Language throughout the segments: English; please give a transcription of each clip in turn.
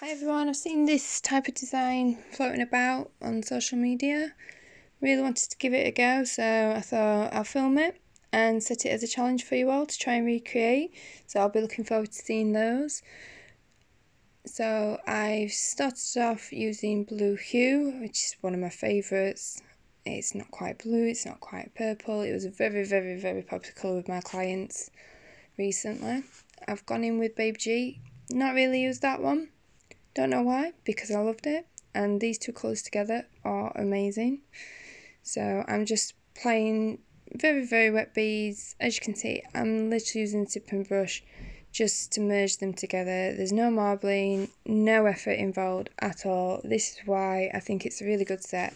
Hi everyone, I've seen this type of design floating about on social media. Really wanted to give it a go, so I thought I'll film it and set it as a challenge for you all to try and recreate. So I'll be looking forward to seeing those. So I've started off using blue hue, which is one of my favourites. It's not quite blue, it's not quite purple. It was a very popular colour with my clients recently. I've gone in with Babe G. Not really used that one. Don't know why, because I loved it, and these two colours together are amazing. So I'm just playing very wet beads. As you can see, I'm literally using the tipping brush just to merge them together. There's no marbling, no effort involved at all. This is why I think it's a really good set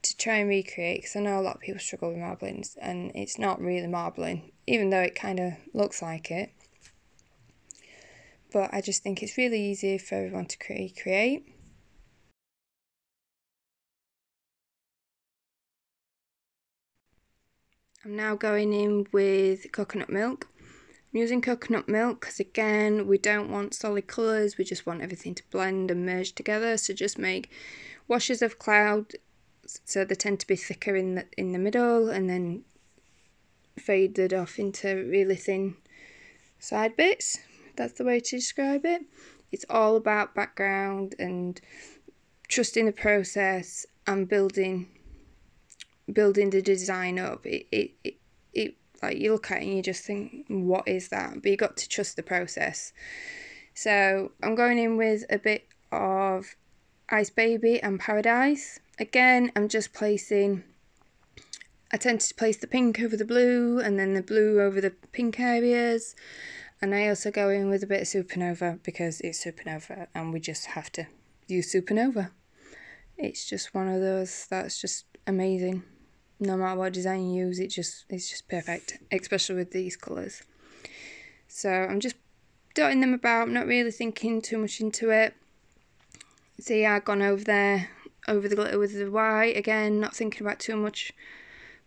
to try and recreate, because I know a lot of people struggle with marblings and it's not really marbling, even though it kind of looks like it. But I just think it's really easy for everyone to recreate. I'm now going in with coconut milk. I'm using coconut milk because, again, we don't want solid colours, we just want everything to blend and merge together. So just make washes of cloud, so they tend to be thicker in the middle and then faded off into really thin side bits. That's the way to describe it. It's all about background and trusting the process and building the design up. It like, you look at it and you just think, what is that? But you got to trust the process. So I'm going in with a bit of Ice Baby and Paradise. Again, I'm just placing, I tend to place the pink over the blue and then the blue over the pink areas. And I also go in with a bit of Supernova because it's Supernova and we just have to use Supernova. It's just one of those that's just amazing. No matter what design you use, it's just perfect, especially with these colours. So I'm just dotting them about, not really thinking too much into it. See, I've gone over there, over the glitter with the white, again, not thinking about too much,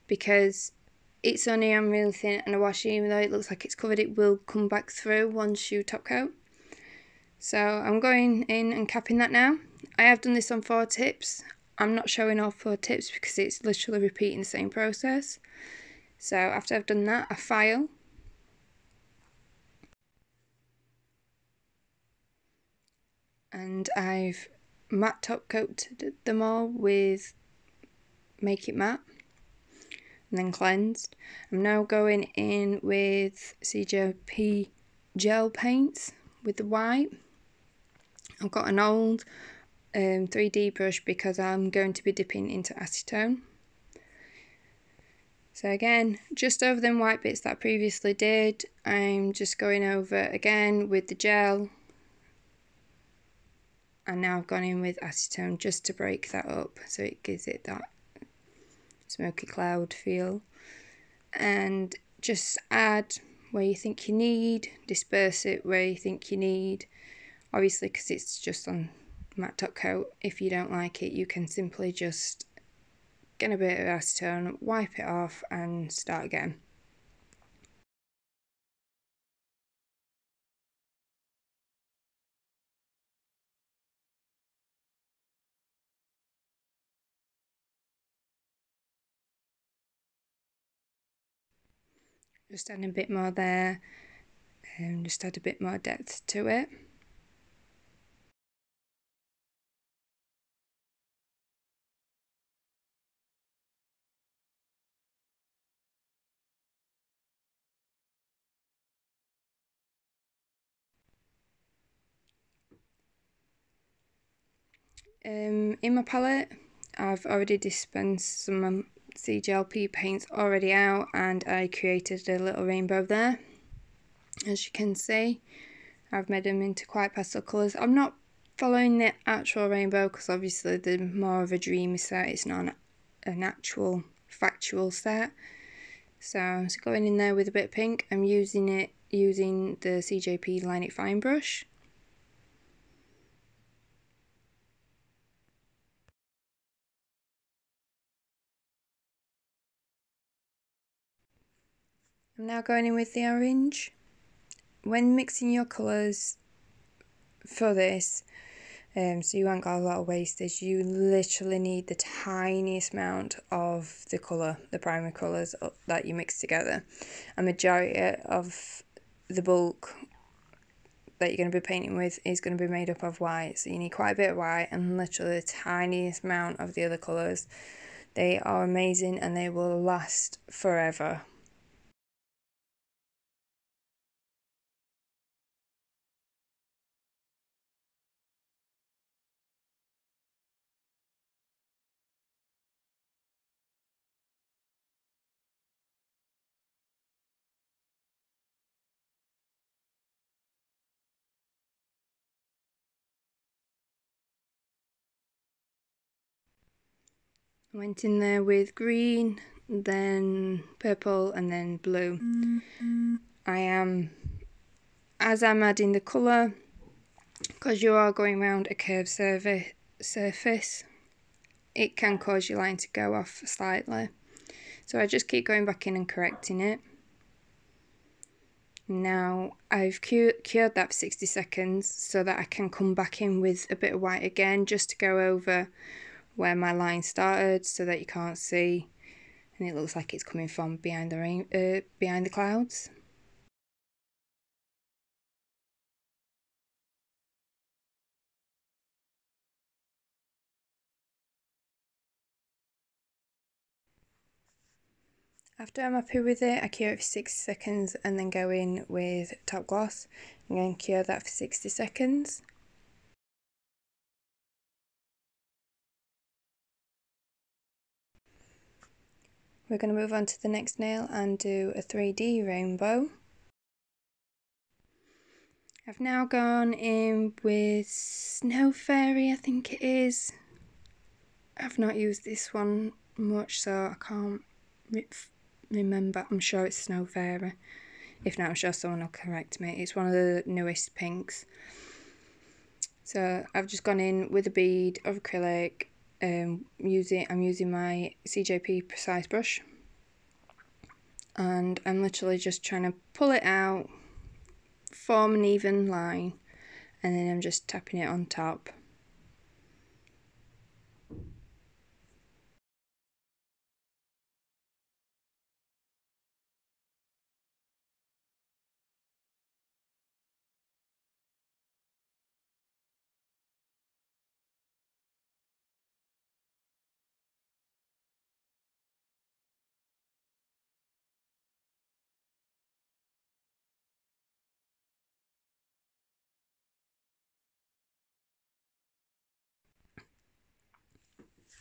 because it's only on really thin and a washi, even though it looks like it's covered, it will come back through once you top coat. So I'm going in and capping that now. I have done this on 4 tips. I'm not showing all 4 tips because it's literally repeating the same process. So after I've done that, I file. And I've matte top coated them all with Make It Matte and then cleansed. I'm now going in with CJP gel paints with the white. I've got an old 3D brush because I'm going to be dipping into acetone. So again, just over them white bits that I previously did, I'm just going over again with the gel. And now I've gone in with acetone just to break that up so it gives it that smoky cloud feel. And just add where you think you need, disperse it where you think you need. Obviously, because it's just on matte top coat, if you don't like it, you can simply just get a bit of acetone, wipe it off and start again. Just add a bit more there and just add a bit more depth to it. In my palette, I've already dispensed some CGLP paints already out and I created a little rainbow there. As you can see, I've made them into quite pastel colours. I'm not following the actual rainbow because obviously they're more of a dreamy set, it's not an actual factual set. So going in there with a bit of pink, I'm using the CJP Line It Fine brush. I'm now going in with the orange. When mixing your colours for this, so you haven't got a lot of wastage. You literally need the tiniest amount of the colour, the primary colours that you mix together. A majority of the bulk that you're going to be painting with is going to be made up of white, so you need quite a bit of white and literally the tiniest amount of the other colours. They are amazing and they will last forever. I went in there with green, then purple and then blue. As I'm adding the colour, because you are going around a curved surface, it can cause your line to go off slightly. So I just keep going back in and correcting it. Now I've cured that for 60 seconds so that I can come back in with a bit of white again, just to go over where my line started so that you can't see, and it looks like it's coming from behind the clouds. After I'm happy with it, I cure it for 60 seconds and then go in with top gloss and then cure that for 60 seconds. We're going to move on to the next nail and do a 3D rainbow. I've now gone in with Snow Fairy, I think it is. I've not used this one much, so I can't remember. I'm sure it's Snow Fairy. If not, I'm sure someone will correct me. It's one of the newest pinks. So I've just gone in with a bead of acrylic. I'm using my CJP Precise brush, and I'm literally just trying to pull it out, form an even line, and then I'm just tapping it on top.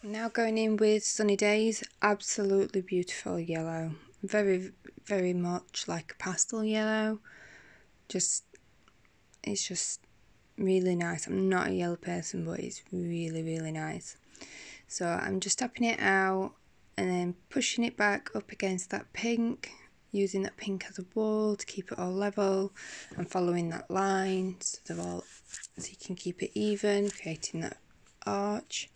Now going in with Sunny Days, absolutely beautiful yellow. Very, very much like a pastel yellow. It's just really nice. I'm not a yellow person, but it's really, really nice. So I'm just tapping it out and then pushing it back up against that pink, using that pink as a wall to keep it all level and following that line so you can keep it even, creating that arch.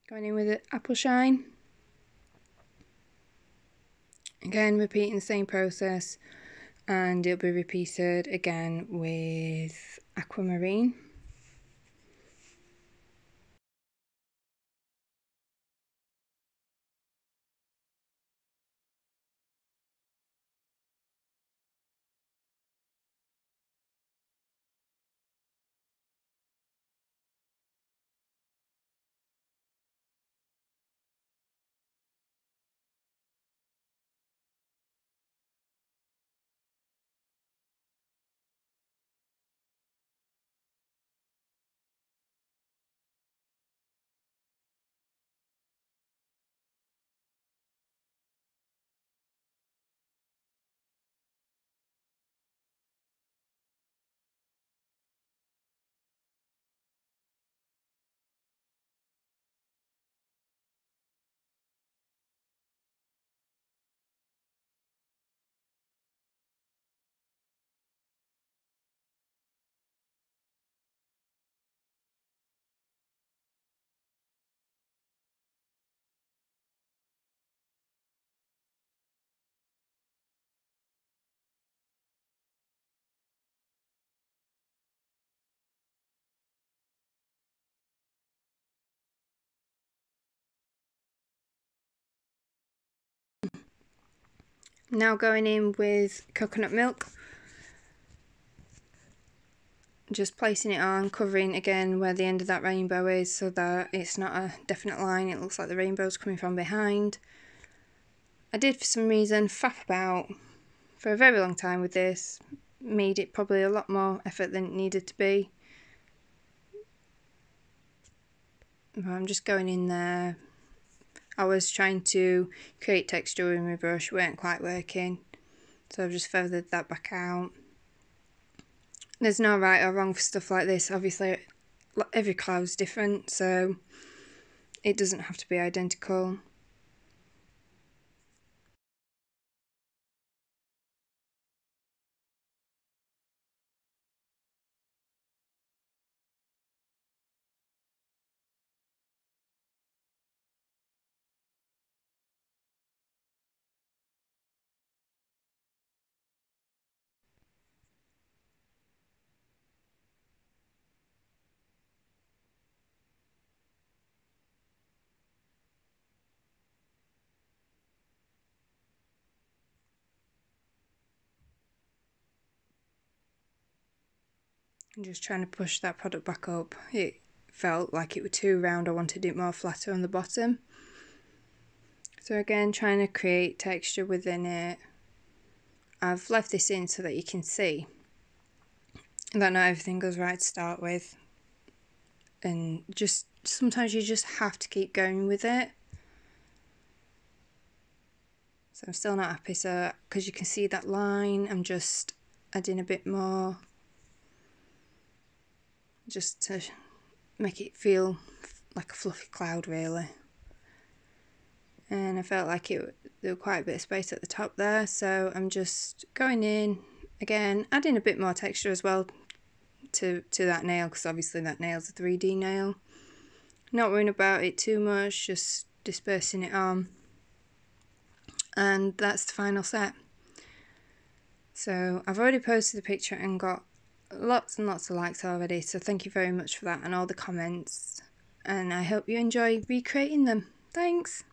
Going in with apple shine. Again, repeating the same process, and it'll be repeated again with aquamarine. Now going in with coconut milk, just placing it on, covering again where the end of that rainbow is so that it's not a definite line, it looks like the rainbow's coming from behind. I did for some reason faff about for a very long time with this, made it probably a lot more effort than it needed to be. I'm just going in there. I was trying to create texture with my brush, weren't quite working, so I've just feathered that back out. There's no right or wrong for stuff like this. Obviously every cloud's different, so it doesn't have to be identical. I'm just trying to push that product back up. It felt like it was too round, I wanted it more flatter on the bottom. So again, trying to create texture within it. I've left this in so that you can see that not everything goes right to start with, and just sometimes you just have to keep going with it. So I'm still not happy, so because you can see that line, I'm just adding a bit more just to make it feel like a fluffy cloud really. And I felt like there was quite a bit of space at the top there, so I'm just going in again, adding a bit more texture as well to that nail, because obviously that nail's a 3D nail. Not worrying about it too much, just dispersing it on, and that's the final set. So I've already posted the picture and got lots and lots of likes already, so thank you very much for that and all the comments, and I hope you enjoy recreating them. Thanks!